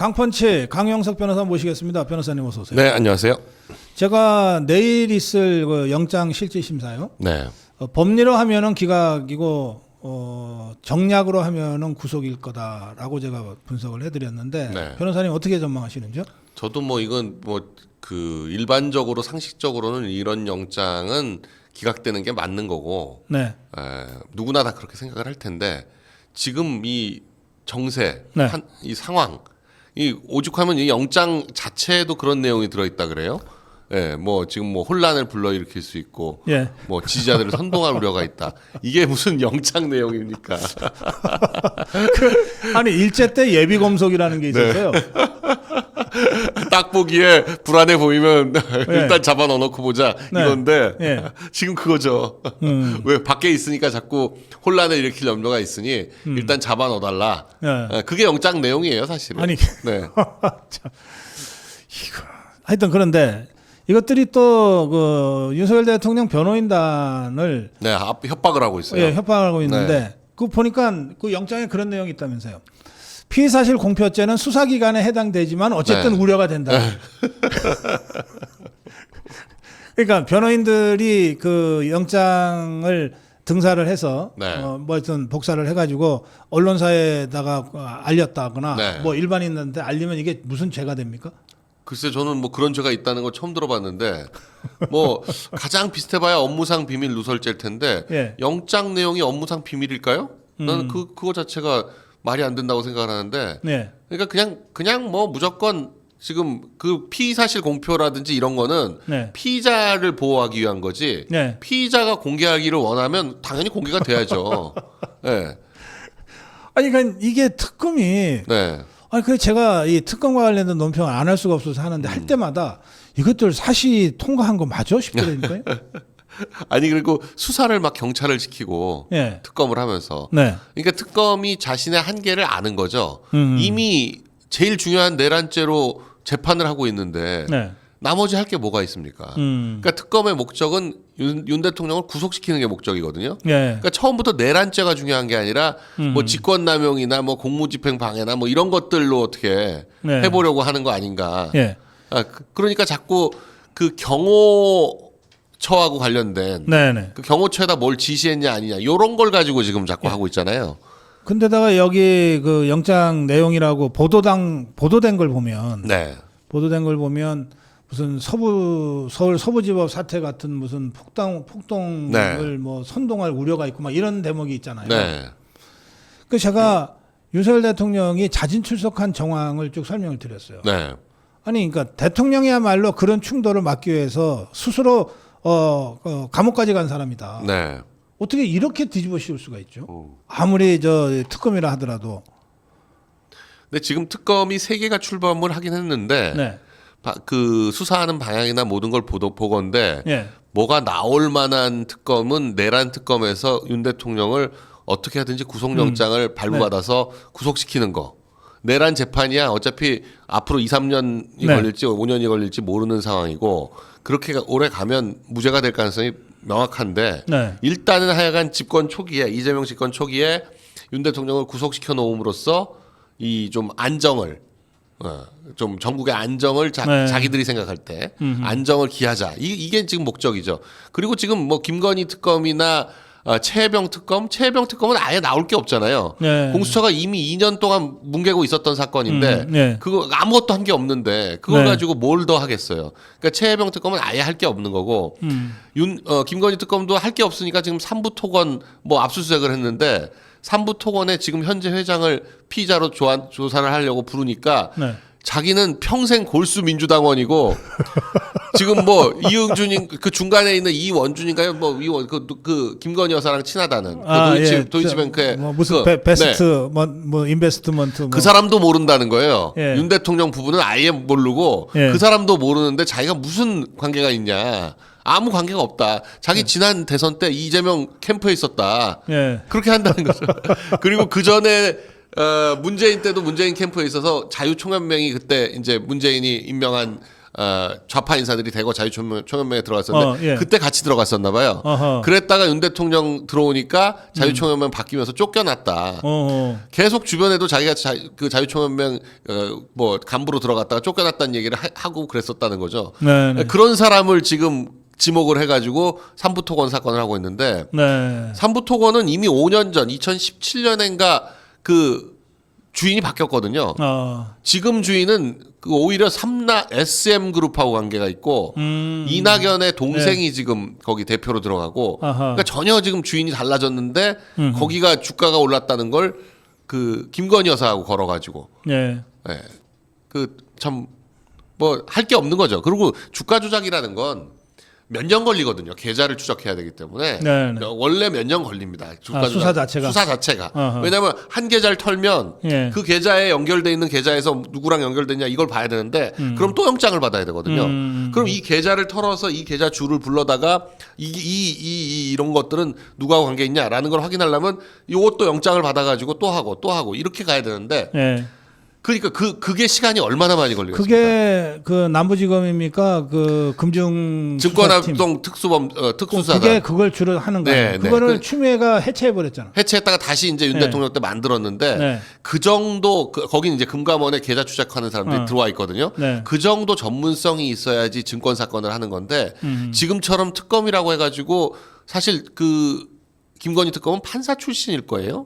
강펀치 강영석 변호사 모시겠습니다. 변호사님 어서 오세요. 네, 안녕하세요. 제가 내일 있을 그 영장 실질 심사요. 네. 법리로 하면은 기각이고 정략으로 하면은 구속일 거다라고 제가 분석을 해드렸는데 네. 변호사님 어떻게 전망하시는지요? 저도 뭐 이건 뭐 그 일반적으로 상식적으로는 이런 영장은 기각되는 게 맞는 거고, 네. 누구나 다 그렇게 생각을 할 텐데 지금 이 정세, 네. 이 상황, 이 오죽하면 이 영장 자체에도 그런 내용이 들어있다 그래요. 예, 뭐 지금 뭐 혼란을 불러일으킬 수 있고, 예. 뭐 지지자들을 선동할 우려가 있다. 이게 무슨 영장 내용입니까? 아니 일제 때 예비 검속이라는 게 있었어요. 딱 보기에 불안해 보이면 일단 잡아 넣어놓고 보자 네. 이건데 네. 지금 그거죠. 왜 밖에 있으니까 자꾸 혼란을 일으킬 염려가 있으니 일단 잡아 넣어달라. 네. 그게 영장 내용이에요, 사실은. 아니 네. 참, 이거 하여튼 그런데 이것들이 또 그 윤석열 대통령 변호인단을 네, 협박을 하고 있어요. 예, 협박하고 있는데 네. 그 보니까 그 영장에 그런 내용이 있다면서요. 피의사실 공표죄는 수사기관에 해당되지만 어쨌든 네. 우려가 된다. 그러니까 변호인들이 그 영장을 등사를 해서 네. 뭐 하여튼 복사를 해가지고 언론사에다가 알렸다거나 네. 뭐 일반인한테 알리면 이게 무슨 죄가 됩니까? 글쎄 저는 뭐 그런 죄가 있다는 거 처음 들어봤는데 뭐 가장 비슷해봐야 업무상 비밀 누설죄일 텐데 예. 영장 내용이 업무상 비밀일까요? 나는 그거 자체가 말이 안 된다고 생각을 하는데 네. 그러니까 그냥 뭐 무조건 지금 그 피의 사실 공표라든지 이런 거는 네. 피의자를 보호하기 위한 거지. 네. 피의자가 공개하기를 원하면 당연히 공개가 돼야죠. 네. 아니 그러니까 이게 특검이 네. 아니 그래 제가 이 특검과 관련된 논평을 안 할 수가 없어서 하는데 할 때마다 이것들 사실 통과한 거 맞아 싶더라니까요. 아니 그리고 수사를 막 경찰을 시키고 예. 특검을 하면서 네. 그러니까 특검이 자신의 한계를 아는 거죠. 음. 이미 제일 중요한 내란죄로 재판을 하고 있는데 네. 나머지 할 게 뭐가 있습니까? 그러니까 특검의 목적은 윤 대통령을 구속시키는 게 목적이거든요. 예. 그러니까 처음부터 내란죄가 중요한 게 아니라 뭐 직권남용이나 뭐 공무집행 방해나 뭐 이런 것들로 어떻게 네. 해보려고 하는 거 아닌가. 예. 그러니까 자꾸 그 경호처하고 관련된 네네. 그 경호처에다 뭘 지시했냐 아니냐 이런 걸 가지고 지금 자꾸 하고 있잖아요. 근데다가 여기 그 영장 내용이라고 보도된 걸 보면 네. 무슨 서울 서부지법 사태 같은 무슨 폭동을 네. 뭐 선동할 우려가 있고 막 이런 대목이 있잖아요. 네. 그 제가 윤석열 대통령이 자진 출석한 정황을 쭉 설명을 드렸어요. 네. 아니 그러니까 대통령이야말로 그런 충돌을 막기 위해서 스스로 감옥까지 간 사람이다. 네. 어떻게 이렇게 뒤집어 씌울 수가 있죠? 아무리 저 특검이라 하더라도. 근데 지금 특검이 세 개가 출범을 하긴 했는데 네. 그 수사하는 방향이나 모든 걸 보건데 예. 뭐가 나올 만한 특검은 내란 특검에서 윤 대통령을 어떻게 하든지 구속영장을 발부받아서 구속시키는 거. 내란 재판이야 어차피 앞으로 2, 3년이 네. 걸릴지 5년이 걸릴지 모르는 상황이고 그렇게 오래 가면 무죄가 될 가능성이 명확한데 네. 일단은 하여간 집권 초기에 이재명 집권 초기에 윤 대통령을 구속시켜 놓음으로써 이 좀 안정을 좀 전국의 안정을 네. 자기들이 생각할 때 안정을 기하자 이게 지금 목적이죠. 그리고 지금 뭐 김건희 특검이나 최혜병 특검은 아예 나올 게 없잖아요. 네. 공수처가 이미 2년 동안 뭉개고 있었던 사건인데 네. 그거 아무것도 한 게 없는데 그걸 네. 가지고 뭘 더 하겠어요. 그러니까 최혜병 특검은 아예 할 게 없는 거고 김건희 특검도 할 게 없으니까 지금 삼부 토건 뭐 압수수색을 했는데 삼부 토건에 지금 현재 회장을 피의자로 조사를 하려고 부르니까 네. 자기는 평생 골수 민주당원이고 지금 뭐 이응준인 그 중간에 있는 이원준인가요? 뭐 이원 그 김건희 여사랑 친하다는 그 도이치뱅크의 뭐 무슨 그, 베스트 네. 뭐 인베스트먼트 뭐. 그 사람도 모른다는 거예요. 예. 윤 대통령 부부는 아예 모르고 예. 그 사람도 모르는데 자기가 무슨 관계가 있냐. 아무 관계가 없다. 자기 지난 대선 때 이재명 캠프에 있었다. 예. 그렇게 한다는 거죠. 그리고 그 전에 문재인 때도 문재인 캠프에 있어서 자유총연맹이 그때 이제 문재인이 임명한 좌파 인사들이 대거 자유총연맹에 들어갔었는데 예. 그때 같이 들어갔었나 봐요. 어허. 그랬다가 윤 대통령 들어오니까 자유총연맹 바뀌면서 쫓겨났다. 계속 주변에도 자기가 그 자유총연맹 뭐 간부로 들어갔다가 쫓겨났다는 얘기를 하고 그랬었다는 거죠. 네네. 그런 사람을 지금 지목을 해가지고 삼부토건 사건을 하고 있는데 네. 삼부토건은 이미 5년 전 2017년인가 그 주인이 바뀌었거든요. 지금 주인은 그 오히려 SM그룹하고 관계가 있고 이낙연의 동생이 지금 거기 대표로 들어가고 그러니까 전혀 지금 주인이 달라졌는데 거기가 주가가 올랐다는 걸 그 김건희 여사하고 걸어가지고 예. 예. 그 참 뭐 할 게 없는 거죠. 그리고 주가 조작이라는 건 몇 년 걸리거든요. 계좌를 추적해야 되기 때문에 네네. 원래 몇 년 걸립니다. 주가 수사 조작. 자체가. 왜냐하면 한 계좌를 털면 예. 그 계좌에 연결돼 있는 계좌에서 누구랑 연결됐냐 이걸 봐야 되는데 그럼 또 영장을 받아야 되거든요. 그럼 이 계좌를 털어서 이 계좌 주를 불러다가 이런 것들은 누구하고 관계 있냐라는 걸 확인하려면 이것도 영장을 받아가지고 또 하고 이렇게 가야 되는데. 예. 그러니까 그게 시간이 얼마나 많이 걸리겠습니까? 그게 그 남부지검입니까? 그 금융 증권합동 특수수사단. 그게 그걸 주로 하는 거예요. 네, 그거를 네. 추미애가 해체해 버렸잖아. 해체했다가 다시 이제 윤 네. 대통령 때 만들었는데 네. 그 정도 거긴 이제 금감원에 계좌 추적하는 사람들이 들어와 있거든요. 네. 그 정도 전문성이 있어야지 증권 사건을 하는 건데 지금처럼 특검이라고 해가지고 사실 그 김건희 특검은 판사 출신일 거예요.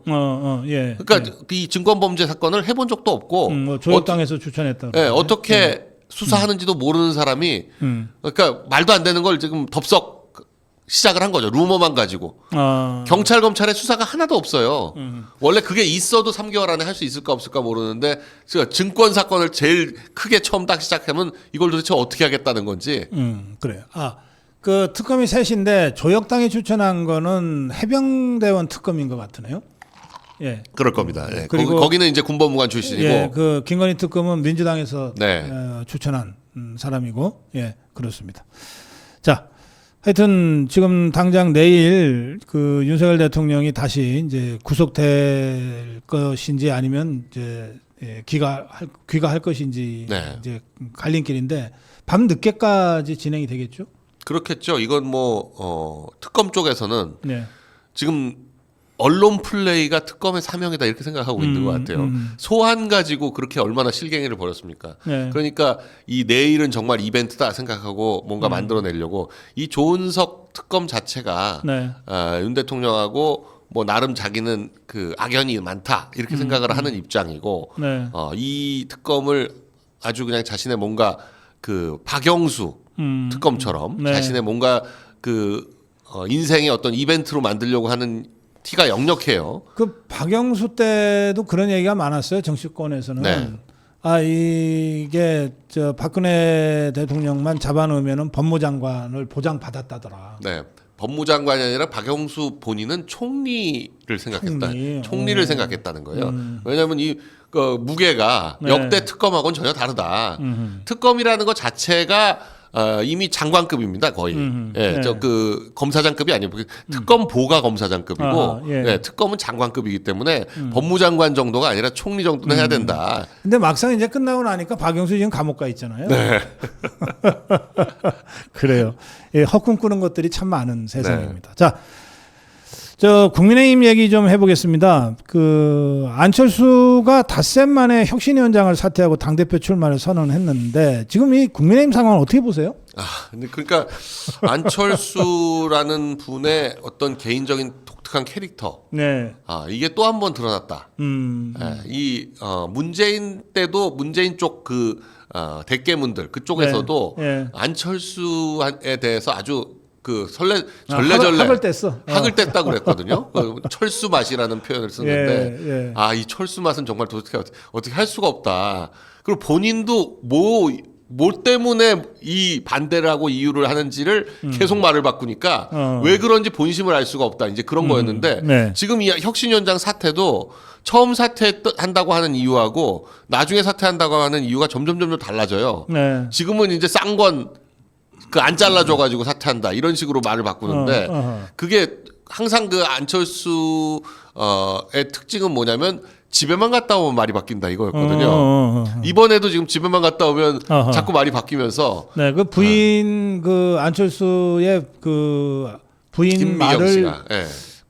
예. 그러니까 이 증권범죄 사건을 해본 적도 없고 뭐 조혁당에서 추천했다. 어떻게 수사하는지도 모르는 사람이 그러니까 말도 안 되는 걸 지금 덥석 시작을 한 거죠. 루머만 가지고. 경찰 검찰의 수사가 하나도 없어요. 원래 그게 있어도 3개월 안에 할 수 있을까 없을까 모르는데 증권 사건을 제일 크게 처음 딱 시작하면 이걸 도대체 어떻게 하겠다는 건지. 그래요. 그 특검이 셋인데 조혁당이 추천한 거는 해병대원 특검인 것 같으네요. 예. 그럴 겁니다. 예. 그리고 거기는 이제 군법무관 출신이고. 예, 그 김건희 특검은 민주당에서 네. 추천한 사람이고, 예, 그렇습니다. 자, 하여튼 지금 당장 내일 그 윤석열 대통령이 다시 이제 구속될 것인지 아니면 이제 귀가할 것인지 네. 이제 갈림길인데 밤 늦게까지 진행이 되겠죠? 그렇겠죠. 이건 뭐 특검 쪽에서는 네. 지금 언론 플레이가 특검의 사명이다 이렇게 생각하고 있는 것 같아요. 소환 가지고 그렇게 얼마나 실갱이를 벌였습니까? 네. 그러니까 이 내일은 정말 이벤트다 생각하고 뭔가 만들어내려고 이 조은석 특검 자체가 네. 윤 대통령하고 뭐 나름 자기는 그 악연이 많다 이렇게 생각을 하는 입장이고 네. 이 특검을 아주 그냥 자신의 뭔가 그 박영수 특검처럼 네. 자신의 뭔가 그 인생의 어떤 이벤트로 만들려고 하는 티가 역력해요. 그 박영수 때도 그런 얘기가 많았어요. 정치권에서는. 네. 이게 저 박근혜 대통령만 잡아놓으면은 법무장관을 보장받았다더라. 네. 법무장관이 아니라 박영수 본인은 총리를 생각했다. 총리를 생각했다는 거예요. 왜냐하면 이 무게가 네. 역대 특검하고는 전혀 다르다. 특검이라는 것 자체가 이미 장관급입니다, 거의. 예, 네. 그 검사장급이 아니고 특검 보가 검사장급이고, 예. 예, 특검은 장관급이기 때문에 법무장관 정도가 아니라 총리 정도는 해야 된다. 근데 막상 이제 끝나고 나니까 박영수 지금 감옥 가 있잖아요. 네. 그래요. 예, 헛꿈 꾸는 것들이 참 많은 세상입니다. 자, 저 국민의힘 얘기 좀 해보겠습니다. 그 안철수가 닷새 만에 혁신위원장을 사퇴하고 당대표 출마를 선언했는데 지금 이 국민의힘 상황을 어떻게 보세요? 근데 그러니까 안철수라는 분의 어떤 개인적인 독특한 캐릭터. 네. 이게 또 한 번 드러났다. 이 문재인 때도 문재인 쪽 그 대깨문들 그쪽에서도 네. 안철수에 대해서 아주 그 전래전래 학을 뗐어. 학을 뗐다 그랬거든요. 그 철수 맛이라는 표현을 쓰는데 이 철수 맛은 정말 도대체 어떻게 할 수가 없다. 그리고 본인도 뭐 때문에 이 반대를 하고 이유를 하는지를 계속 말을 바꾸니까 왜 그런지 본심을 알 수가 없다. 이제 그런 거였는데 네. 지금 이 혁신위원장 사태도 처음 사퇴한다고 하는 이유하고 나중에 사퇴한다고 하는 이유가 점점 달라져요. 네. 지금은 이제 쌍권 안 잘라줘가지고 사퇴한다 이런 식으로 말을 바꾸는데 그게 항상 그 안철수의 특징은 뭐냐면 집에만 갔다 오면 말이 바뀐다 이거였거든요. 어. 이번에도 지금 집에만 갔다 오면 어허. 자꾸 말이 바뀌면서 네, 그 부인 그 안철수의 그 부인 김미경 말을 씨가 예.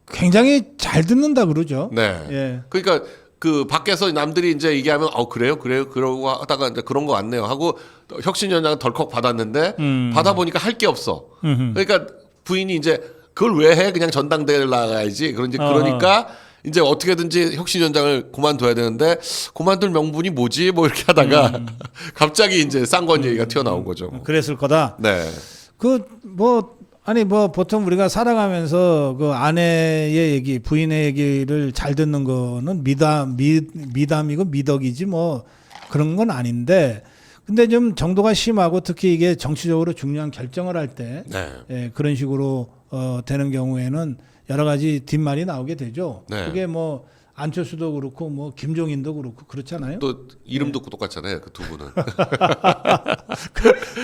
굉장히 잘 듣는다 그러죠. 네. 예. 그러니까 그 밖에서 남들이 이제 얘기하면 그래요 그러고 하다가 이제 그런 거 왔네요 하고 혁신위원장은 덜컥 받았는데 받아보니까 할 게 없어. 그러니까 부인이 이제 그걸 왜 해? 그냥 전당대회를 나가야지. 그러니까 이제 어떻게든지 혁신위원장을 그만둬야 되는데 그만둘 명분이 뭐지? 뭐 이렇게 하다가 갑자기 이제 쌍권 얘기가 튀어나온 거죠. 그랬을 거다. 네. 뭐 보통 우리가 살아가면서 그 아내의 얘기, 부인의 얘기를 잘 듣는 거는 미담이고 미덕이지 뭐 그런 건 아닌데, 근데 좀 정도가 심하고 특히 이게 정치적으로 중요한 결정을 할 때 네. 예, 그런 식으로 되는 경우에는 여러 가지 뒷말이 나오게 되죠. 네. 그게 뭐 안철수도 그렇고 뭐 김종인도 그렇고 그렇잖아요. 또 이름도 똑같잖아요. 그 두 분은.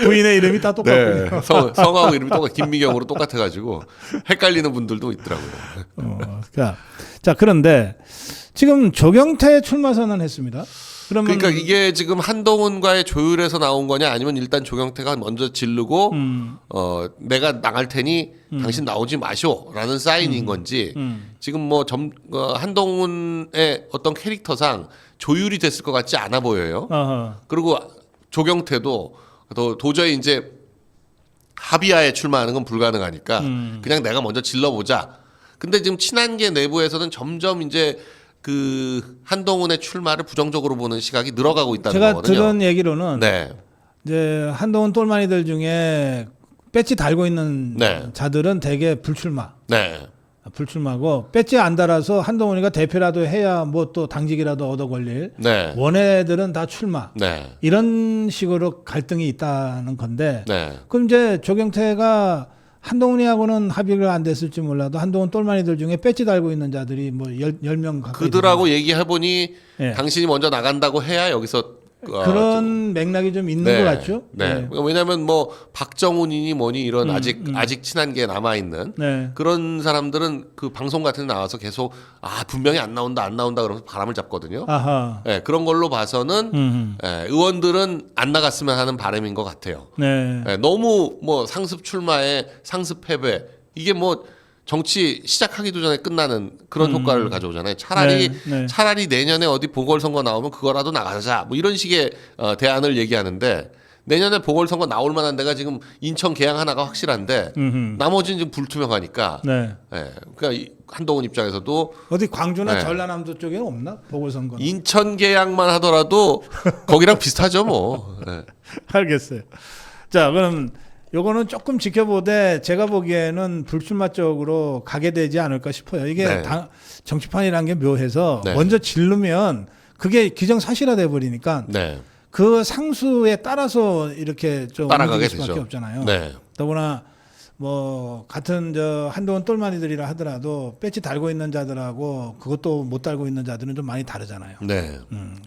부인의 이름이 다 똑같고요. 네. 성하고 이름이 똑같 김미경으로 똑같아가지고 헷갈리는 분들도 있더라고요. 자, 그런데 지금 조경태 출마 선언했습니다. 그러면 그러니까 이게 지금 한동훈과의 조율에서 나온 거냐 아니면 일단 조경태가 먼저 지르고 내가 나갈 테니 당신 나오지 마쇼라는 사인인 건지 지금 뭐 한동훈의 어떤 캐릭터상 조율이 됐을 것 같지 않아 보여요. 어허. 그리고 조경태도 도저히 이제 합의하에 출마하는 건 불가능하니까 그냥 내가 먼저 질러보자. 근데 지금 친한계 내부에서는 점점 이제 그 한동훈의 출마를 부정적으로 보는 시각이 늘어가고 있다는 제가 거거든요. 들은 얘기로는 네. 이제 한동훈 똘마니들 중에 배지 달고 있는 네. 자들은 대개 불출마. 네. 불출마고 배지 안 달아서 한동훈이가 대표라도 해야 뭐 또 당직이라도 얻어 걸릴 네. 원애들은 다 출마. 네. 이런 식으로 갈등이 있다는 건데 네. 그럼 이제 조경태가 한동훈이하고는 합의가 안 됐을지 몰라도 한동훈 똘마니들 중에 배지 달고 있는 자들이 뭐 10명 가까이 그들하고 얘기해보니 예. 당신이 먼저 나간다고 해야 여기서 그런 맥락이 좀 있는 네. 것 같죠? 네. 왜냐하면 뭐 박정훈이니 뭐니 이런 아직 친한 게 남아 있는 네. 그런 사람들은 그 방송 같은 데 나와서 계속 분명히 안 나온다 그러면서 바람을 잡거든요. 아하. 네, 그런 걸로 봐서는 의원들은 안 나갔으면 하는 바람인 것 같아요. 네. 네, 너무 뭐 상습 출마에 상습 패배 이게 뭐 정치 시작하기도 전에 끝나는 그런 효과를 가져오잖아요. 차라리 내년에 어디 보궐선거 나오면 그거라도 나가자. 뭐 이런 식의 대안을 얘기하는데 내년에 보궐선거 나올 만한 데가 지금 인천 계양 하나가 확실한데 나머지는 지금 불투명하니까. 네. 그러니까 한동훈 입장에서도 어디 광주나 네. 전라남도 쪽에는 없나? 보궐선거. 인천 계양만 하더라도 거기랑 비슷하죠 뭐. 네. 알겠어요. 자, 그럼 요거는 조금 지켜보되 제가 보기에는 불출마 쪽으로 가게 되지 않을까 싶어요. 이게 네. 정치판이라는 게 묘해서 네. 먼저 지르면 그게 기정사실화돼 버리니까 네. 그 상수에 따라서 이렇게 좀 따라가게 움직일 수밖에 되죠. 없잖아요. 네. 더구나 뭐 같은 한동훈 똘마니들이라 하더라도 배지 달고 있는 자들하고 그것도 못 달고 있는 자들은 좀 많이 다르잖아요. 네.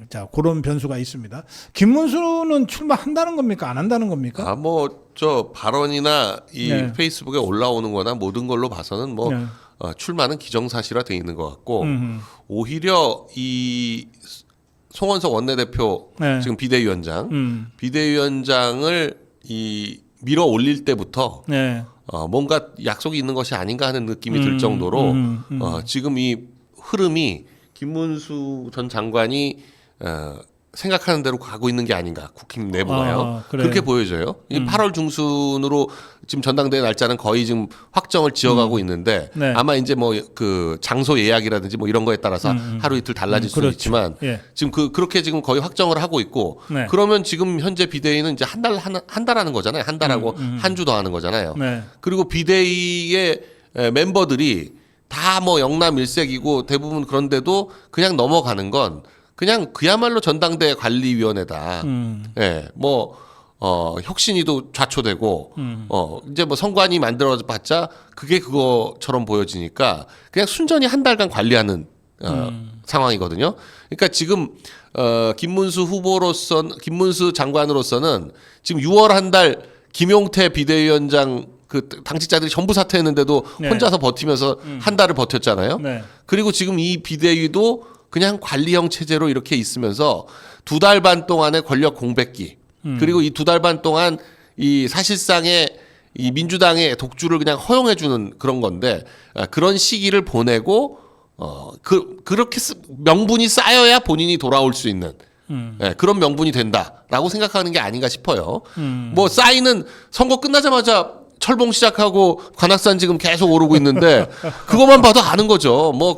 자, 그런 변수가 있습니다. 김문수는 출마한다는 겁니까? 안 한다는 겁니까? 뭐 저 발언이나 이 네. 페이스북에 올라오는 거나 모든 걸로 봐서는 뭐 네. 출마는 기정사실화 돼 있는 것 같고 오히려 이 송원석 원내대표 네. 지금 비대위원장을 이 밀어 올릴 때부터 네. 뭔가 약속이 있는 것이 아닌가 하는 느낌이 들 정도로 지금 이 흐름이 김문수 전 장관이 생각하는 대로 가고 있는 게 아닌가 국힘 내부가요. 그래요. 그렇게 보여져요. 이 8월 중순으로 지금 전당대회 날짜는 거의 지금 확정을 지어가고 있는데 네. 아마 이제 뭐 그 장소 예약이라든지 뭐 이런 거에 따라서 하루 이틀 달라질 수는 그렇죠. 있지만 예. 지금 그렇게 지금 거의 확정을 하고 있고 네. 그러면 지금 현재 비대위는 이제 한 달 하는 거잖아요. 한 달하고 한 주 더 하는 거잖아요. 네. 그리고 비대위의 멤버들이 다 뭐 영남 일색이고 대부분 그런데도 그냥 넘어가는 건 그냥 그야말로 전당대회 관리위원회다. 예, 뭐 혁신이도 좌초되고 이제 뭐 선관위 만들어봤자 그게 그거처럼 보여지니까 그냥 순전히 한 달간 관리하는 상황이거든요. 그러니까 지금 김문수 장관으로서는 지금 6월 한 달 김용태 비대위원장 그 당직자들이 전부 사퇴했는데도 네. 혼자서 버티면서 한 달을 버텼잖아요. 네. 그리고 지금 이 비대위도 그냥 관리형 체제로 이렇게 있으면서 2달 반 동안의 권력 공백기 그리고 이 2달 반 동안 이 사실상의 이 민주당의 독주를 그냥 허용해주는 그런 건데 그런 시기를 보내고 그렇게 명분이 쌓여야 본인이 돌아올 수 있는 그런 명분이 된다라고 생각하는 게 아닌가 싶어요. 뭐 싸이는 선거 끝나자마자 철봉 시작하고 관악산 지금 계속 오르고 있는데 그것만 봐도 아는 거죠. 뭐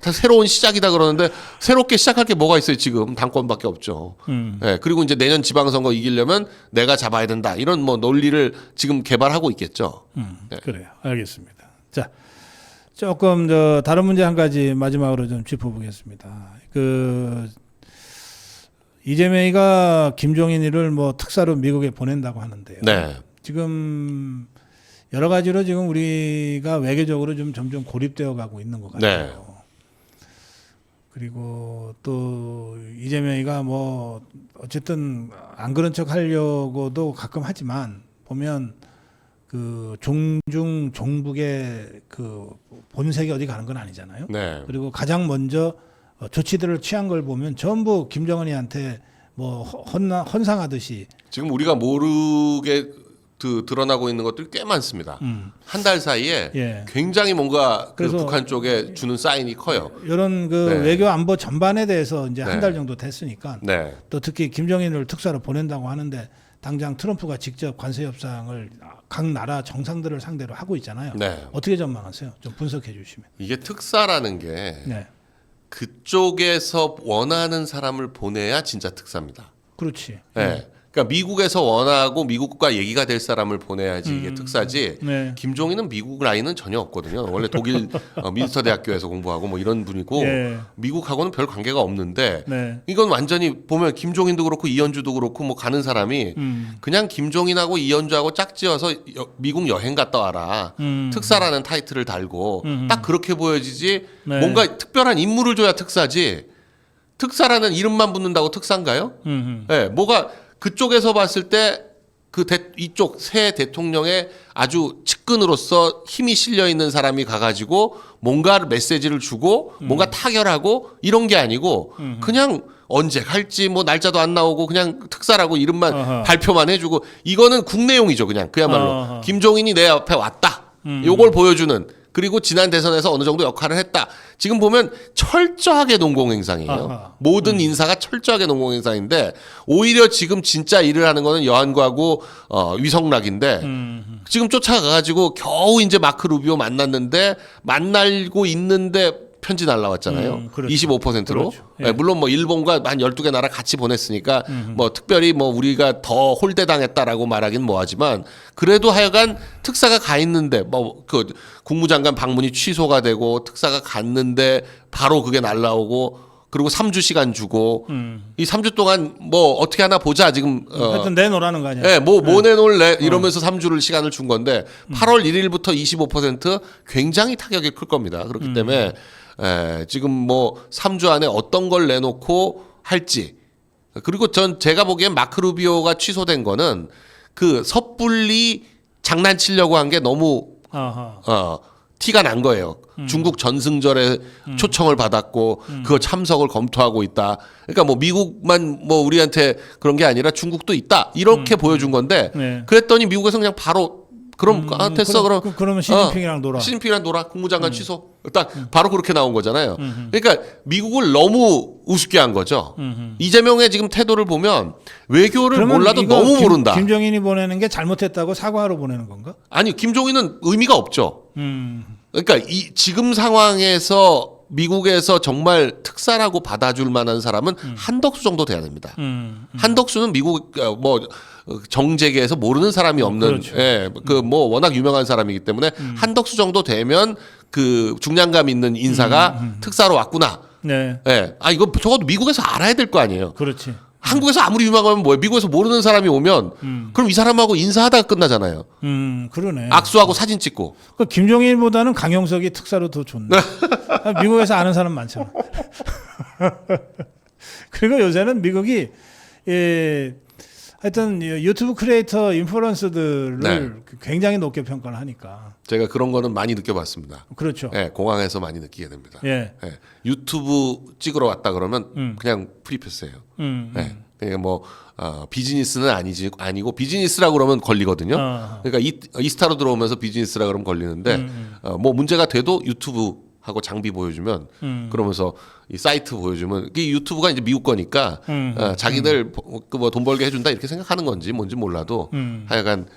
다 새로운 시작이다 그러는데 새롭게 시작할 게 뭐가 있어요 지금 당권밖에 없죠. 그리고 이제 내년 지방선거 이기려면 내가 잡아야 된다 이런 뭐 논리를 지금 개발하고 있겠죠. 그래요. 알겠습니다. 자, 조금 다른 문제 한 가지 마지막으로 좀 짚어보겠습니다. 이재명이가 김종인이를 뭐 특사로 미국에 보낸다고 하는데요. 네. 지금 여러 가지로 지금 우리가 외교적으로 좀 점점 고립되어 가고 있는 것 같아요. 네. 그리고 또 이재명이가 뭐 어쨌든 안 그런 척 하려고도 가끔 하지만 보면 그 종중 종북의 그 본색이 어디 가는 건 아니잖아요. 네. 그리고 가장 먼저 조치들을 취한 걸 보면 전부 김정은이한테 뭐 헌상하듯이 지금 우리가 모르게 드러나고 있는 것들이 꽤 많습니다. 한 달 사이에 예. 굉장히 뭔가 그 그래서 북한 쪽에 주는 사인이 커요. 이런 그 네. 외교 안보 전반에 대해서 이제 네. 한 달 정도 됐으니까 네. 또 특히 김정인을 특사로 보낸다고 하는데 당장 트럼프가 직접 관세 협상을 각 나라 정상들을 상대로 하고 있잖아요. 네. 어떻게 전망하세요? 좀 분석해 주시면. 이게 특사라는 게 네. 그쪽에서 원하는 사람을 보내야 진짜 특사입니다. 그렇지. 네. 그러니까 미국에서 원하고 미국과 얘기가 될 사람을 보내야지 이게 특사지. 네. 김종인은 미국 라인은 전혀 없거든요. 원래 독일 민스터 대학교에서 공부하고 뭐 이런 분이고 예. 미국하고는 별 관계가 없는데 네. 이건 완전히 보면 김종인도 그렇고 이현주도 그렇고 뭐 가는 사람이 그냥 김종인하고 이현주하고 짝지어서 미국 여행 갔다 와라. 특사라는 타이틀을 달고 딱 그렇게 보여지지 네. 뭔가 특별한 임무를 줘야 특사지. 특사라는 이름만 붙는다고 특사인가요? 네, 뭐가 그쪽에서 봤을 때 이쪽 새 대통령의 아주 측근으로서 힘이 실려 있는 사람이 가가지고 뭔가 메시지를 주고 뭔가 타결하고 이런 게 아니고 그냥 언제 갈지 뭐 날짜도 안 나오고 그냥 특사라고 이름만 어허. 발표만 해주고 이거는 국내용이죠 그냥 그야말로 어허. 김종인이 내 앞에 왔다 요걸 보여주는 그리고 지난 대선에서 어느 정도 역할을 했다. 지금 보면 철저하게 농공행상이에요. 아하. 모든 인사가 철저하게 농공행상인데 오히려 지금 진짜 일을 하는 거는 여한과고 위성락인데 지금 쫓아가가지고 겨우 이제 마크 루비오 만났는데 만나고 있는데 편지 날라왔잖아요. 그렇죠. 25%로. 그렇죠. 예, 물론 뭐 일본과 한 12개 나라 같이 보냈으니까 뭐 특별히 뭐 우리가 더 홀대당했다라고 말하긴 뭐하지만 그래도 하여간 특사가 가 있는데 뭐 그 국무장관 방문이 취소가 되고 특사가 갔는데 바로 그게 날라오고 그리고 3주 시간 주고 이 3주 동안 뭐 어떻게 하나 보자 지금 하여튼 내놓으라는 거 아니야. 예, 뭐 내놓을래 이러면서 3주를 시간을 준 건데 8월 1일부터 25% 굉장히 타격이 클 겁니다. 그렇기 때문에 지금 뭐 3주 안에 어떤 걸 내놓고 할지 그리고 제가 보기엔 마크 루비오가 취소된 거는 그 섣불리 장난치려고 한 게 너무 아하. 티가 난 거예요. 중국 전승절에 초청을 받았고 그거 참석을 검토하고 있다. 그러니까 뭐 미국만 뭐 우리한테 그런 게 아니라 중국도 있다. 이렇게 보여준 건데 네. 그랬더니 미국에서 그냥 바로 그럼 됐어 그러면 시진핑이랑 놀아. 시진핑이랑 놀아. 국무장관 취소. 딱 바로 그렇게 나온 거잖아요. 그러니까 미국을 너무 우습게 한 거죠. 이재명의 지금 태도를 보면 외교를 그러면 몰라도 이거 너무 모른다. 김정인이 보내는 게 잘못했다고 사과하러 보내는 건가? 아니 김종인은 의미가 없죠. 음. 그러니까 이 지금 상황에서 미국에서 정말 특사라고 받아줄 만한 사람은 한덕수 정도 돼야 됩니다. 한덕수는 미국 뭐 정재계에서 모르는 사람이 없는 그렇죠. 예, 그 뭐 워낙 유명한 사람이기 때문에 한덕수 정도 되면 그 중량감 있는 인사가 특사로 왔구나. 네. 예. 아 이거 적어도 미국에서 알아야 될 거 아니에요. 그렇지. 한국에서 아무리 유명하면 뭐예요? 미국에서 모르는 사람이 오면 그럼 이 사람하고 인사하다가 끝나잖아요. 그러네. 악수하고 사진 찍고. 그 김종인보다는 강용석이 특사로 더 좋네. 미국에서 아는 사람 많잖아. 그리고 요새는 미국이 하여튼 유튜브 크리에이터 인플루언서들을 네. 굉장히 높게 평가를 하니까. 제가 그런 거는 많이 느껴봤습니다. 그렇죠. 예, 공항에서 많이 느끼게 됩니다. 예. 예, 유튜브 찍으러 왔다 그러면 그냥 프리패스예요. 예, 그러니까 뭐 비즈니스는 아니고 비즈니스라고 그러면 걸리거든요. 그러니까 이스타로 들어오면서 비즈니스라 그러면 걸리는데 뭐 문제가 돼도 유튜브 하고 장비 보여주면 그러면서 이 사이트 보여주면 이 유튜브가 이제 미국 거니까 자기들 뭐 돈 벌게 해준다 이렇게 생각하는 건지 뭔지 몰라도 하여간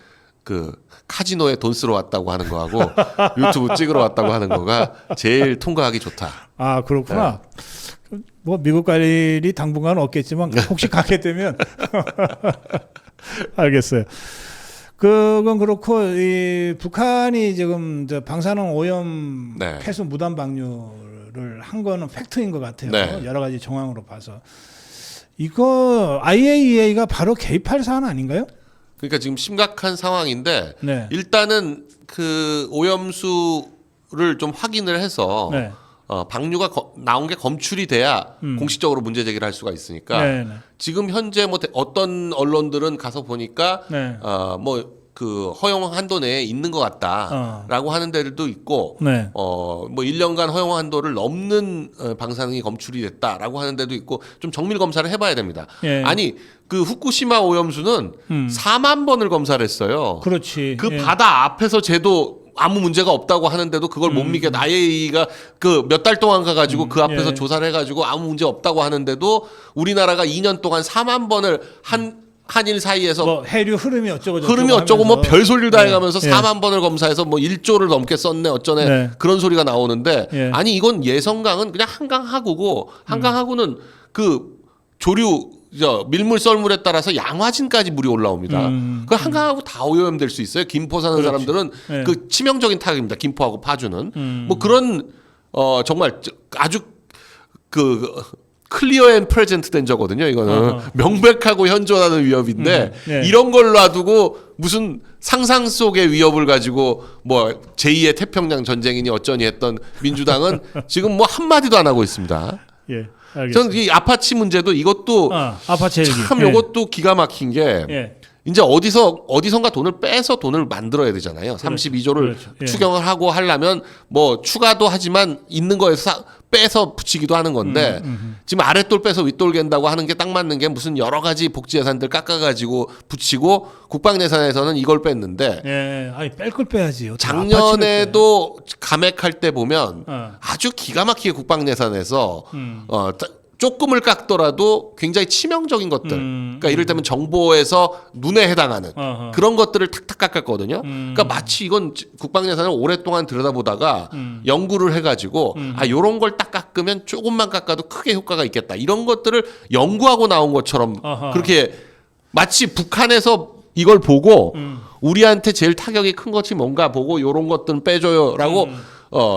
그 카지노에 돈 쓰러 왔다고 하는 거하고 유튜브 찍으러 왔다고 하는 거가 제일 통과하기 좋다. 아 그렇구나. 뭐 미국 갈 일이 당분간 없겠지만 혹시 가게 되면 알겠어요. 그건 그렇고 이 북한이 지금 저 방사능 오염 네. 폐수 무단 방류를 한 거는 팩트인 것 같아요. 네. 여러 가지 정황으로 봐서 이거 IAEA가 바로 개입할 사안 아닌가요? 그러니까 지금 심각한 상황인데 네. 일단은 그 오염수를 좀 확인을 해서 네. 방류가 나온 게 검출이 돼야 공식적으로 문제 제기를 할 수가 있으니까 네, 네. 지금 현재 뭐 어떤 언론들은 가서 보니까 네. 뭐 그 허용 한도 내에 있는 것 같다라고 하는 데들도 있고 네. 뭐 1년간 허용 한도를 넘는 방사능이 검출이 됐다라고 하는 데도 있고 좀 정밀 검사를 해봐야 됩니다. 예. 아니 그 후쿠시마 오염수는 4만 번을 검사를 했어요. 그렇지. 그 예. 바다 앞에서 쟤도 아무 문제가 없다고 하는데도 그걸 못 믿게 IAEA가 그 몇 달 동안 가가지고 그 앞에서 예. 조사를 해가지고 아무 문제 없다고 하는데도 우리나라가 2년 동안 4만 번을 한일 사이에서 뭐 해류 흐름이 어쩌고 저쩌고 흐름이 어쩌고 뭐 하면서. 별소리를 다 해가면서 예. 4만 번을 검사해서 뭐 1조를 넘게 썼네 어쩌네 네. 그런 소리가 나오는데 예. 아니 이건 예성강은 그냥 한강하구고 한강하구는 그 조류 밀물 썰물에 따라서 양화진까지 물이 올라옵니다. 그 한강하고 다 오염될 수 있어요. 김포 사는 그렇지. 사람들은 예. 그 치명적인 타격입니다. 김포하고 파주는 뭐 그런 정말 아주 그 클리어 앤 프레젠트 된 저거든요. 이거는 명백하고 현존하는 위협인데 예. 이런 걸 놔두고 무슨 상상 속의 위협을 가지고 뭐 제2의 태평양 전쟁이니 어쩌니 했던 민주당은 지금 뭐 한마디도 안 하고 있습니다. 예. 알겠습니다. 저는 이 아파치 문제도 이것도 아파치 헬기. 참 이것도 기가 막힌 게 예. 이제 어디선가 돈을 빼서 돈을 만들어야 되잖아요. 32조를 그렇죠. 예. 추경을 하고 하려면 뭐 추가도 하지만 있는 거에서 빼서 붙이기도 하는 건데 지금 아랫돌 빼서 윗돌 갠다고 하는 게 딱 맞는 게 무슨 여러 가지 복지 예산들 깎아가지고 붙이고 국방 예산에서는 이걸 뺐는데 예. 아니 뺄 걸 빼야지. 어떻게 작년에도 감액할 때 보면 어. 아주 기가 막히게 국방 예산에서 조금을 깎더라도 굉장히 치명적인 것들, 그러니까 이를테면 정보에서 눈에 해당하는 어허. 그런 것들을 탁탁 깎았거든요. 그러니까 마치 이건 국방 예산을 오랫동안 들여다보다가 연구를 해가지고 요런 걸 딱 깎으면 조금만 깎아도 크게 효과가 있겠다. 이런 것들을 연구하고 나온 것처럼 어허. 그렇게 마치 북한에서 이걸 보고 우리한테 제일 타격이 큰 것이 뭔가 보고 요런 것들은 빼줘요라고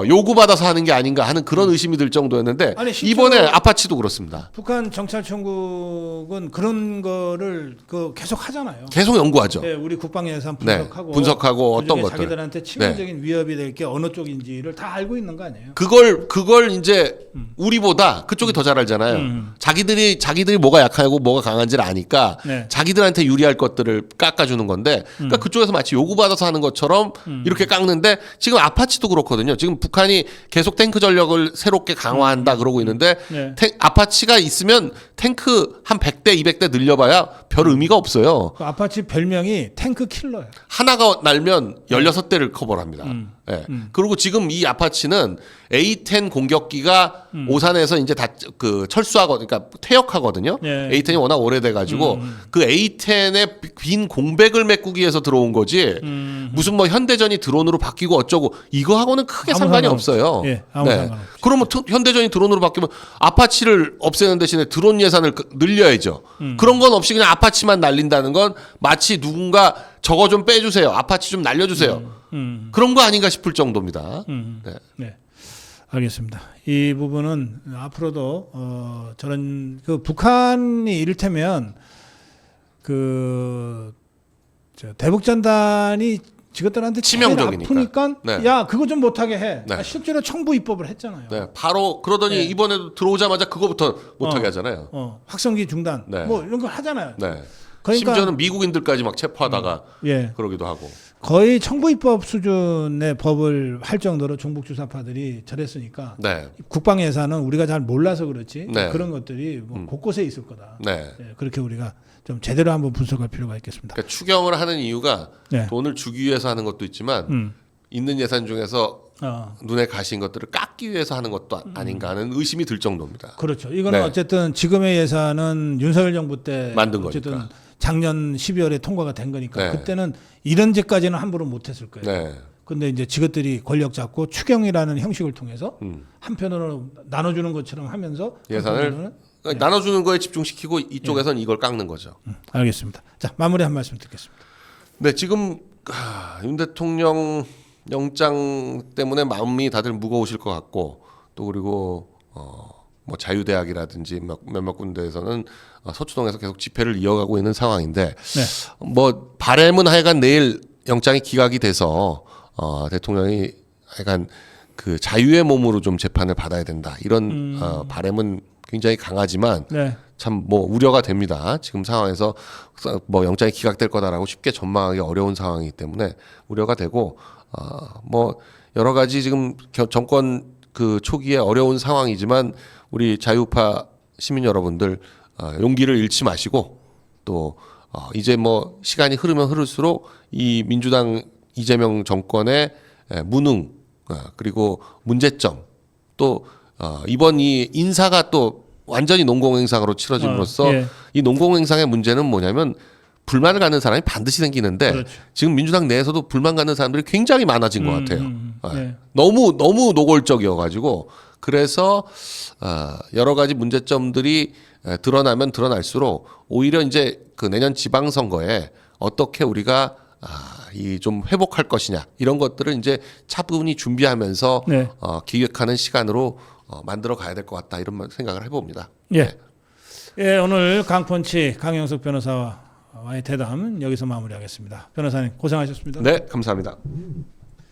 요구받아서 하는 게 아닌가 하는 그런 의심이 들 정도였는데 아니, 실제로- 이번에 아파치도 그렇습니다. 북한 정찰청국은 그런 거를 계속 하잖아요. 계속 연구하죠. 네, 우리 국방 예산 네, 분석하고 분석하고 어떤 그중에 것들. 자기들한테 치명적인 위협이 될 게 어느 쪽인지를 다 알고 있는 거 아니에요? 그걸 이제 우리보다 그쪽이 더 잘 알잖아요. 자기들이 뭐가 약하고 뭐가 강한지를 아니까 네. 자기들한테 유리할 것들을 깎아주는 건데 그러니까 그쪽에서 마치 요구받아서 하는 것처럼 이렇게 깎는데 지금 아파치도 그렇거든요. 지금 북한이 계속 탱크 전력을 새롭게 강화한다 그러고 있는데 네. 아파치가 있으면 탱크 한 100대 200대 늘려봐야 별 의미가 없어요. 그 아파치 별명이 탱크 킬러예요. 하나가 날면 16대를 커버를 합니다. 예. 그리고 지금 이 아파치는 A-10 공격기가 오산에서 이제 다 그 철수하고 그러니까 퇴역하거든요. 예. A-10이 워낙 오래돼 가지고 그 A-10의 빈 공백을 메꾸기 위해서 들어온 거지. 무슨 뭐 현대전이 드론으로 바뀌고 어쩌고 이거하고는 크게 아무 상관이 상관없죠. 없어요. 예, 아무 상관없죠. 그러면 현대전이 드론으로 바뀌면 아파치를 없애는 대신에 드론 예산을 늘려야죠. 그런 건 없이 그냥 아파치만 날린다는 건 마치 누군가 저거 좀 빼주세요. 아파치 좀 날려주세요. 그런 거 아닌가 싶을 정도입니다. 네. 네, 알겠습니다. 이 부분은 앞으로도 저런 그 북한이 이를테면 저 대북전단이 지것들한테 치명적이니까. 아프니까 네. 야 그거 좀 못하게 해. 네. 실제로 청부 입법을 했잖아요. 네, 바로 그러더니 네. 이번에도 들어오자마자 그거부터 못하게 하잖아요. 확성기 중단 네. 뭐 이런 거 하잖아요. 네. 그러니까 심지어는 미국인들까지 막 체포하다가 예. 그러기도 하고. 거의 청구입법 수준의 법을 할 정도로 종북 주사파들이 저랬으니까 네. 국방 예산은 우리가 잘 몰라서 그렇지 네. 그런 것들이 뭐 곳곳에 있을 거다. 네. 예, 그렇게 우리가 좀 제대로 한번 분석할 필요가 있겠습니다. 그러니까 추경을 하는 이유가 네. 돈을 주기 위해서 하는 것도 있지만 있는 예산 중에서 눈에 가신 것들을 깎기 위해서 하는 것도 아닌가 하는 의심이 들 정도입니다. 그렇죠. 이거는 네. 어쨌든 지금의 예산은 윤석열 정부 때 만든 어쨌든 거니까. 작년 12월에 통과가 된 거니까 네. 그때는 이런 제까지는 함부로 못했을 거예요. 네. 근데 이제 지것들이 권력 잡고 추경이라는 형식을 통해서 한편으로 나눠주는 것처럼 하면서 예산을 한편으로는 그러니까 나눠주는 거에 집중시키고 이쪽에선 이걸 깎는 거죠. 알겠습니다. 자 마무리 한 말씀 듣겠습니다. 네, 지금 윤 대통령 영장 때문에 마음이 다들 무거우실 것 같고 또 그리고 뭐 자유대학이라든지 몇몇 군데에서는 서초동에서 계속 집회를 이어가고 있는 상황인데 뭐 바람은 하여간 내일 영장이 기각이 돼서 대통령이 하여간 그 자유의 몸으로 좀 재판을 받아야 된다 이런 바람은 굉장히 강하지만 네. 참 뭐 우려가 됩니다. 지금 상황에서 뭐 영장이 기각될 거다라고 쉽게 전망하기 어려운 상황이기 때문에 우려가 되고 뭐 여러 가지 지금 정권 그 초기에 어려운 상황이지만 우리 자유파 시민 여러분들 용기를 잃지 마시고 또 이제 뭐 시간이 흐르면 흐를수록 이 민주당 이재명 정권의 무능 그리고 문제점 또 이번 이 인사가 또 완전히 농공행상으로 치러짐으로써 예. 이 농공행상의 문제는 뭐냐면 불만을 갖는 사람이 반드시 생기는데 그렇죠. 지금 민주당 내에서도 불만 갖는 사람들이 굉장히 많아진 것 같아요. 네. 너무 노골적이어가지고 그래서 여러 가지 문제점들이 드러나면 드러날수록 오히려 이제 그 내년 지방선거에 어떻게 우리가 이 좀 회복할 것이냐 이런 것들을 이제 차분히 준비하면서 네. 기획하는 시간으로 만들어 가야 될 것 같다 이런 생각을 해봅니다. 예. 예, 오늘 강펀치 강영석 변호사와의 대담 여기서 마무리하겠습니다. 변호사님 고생하셨습니다. 네, 감사합니다.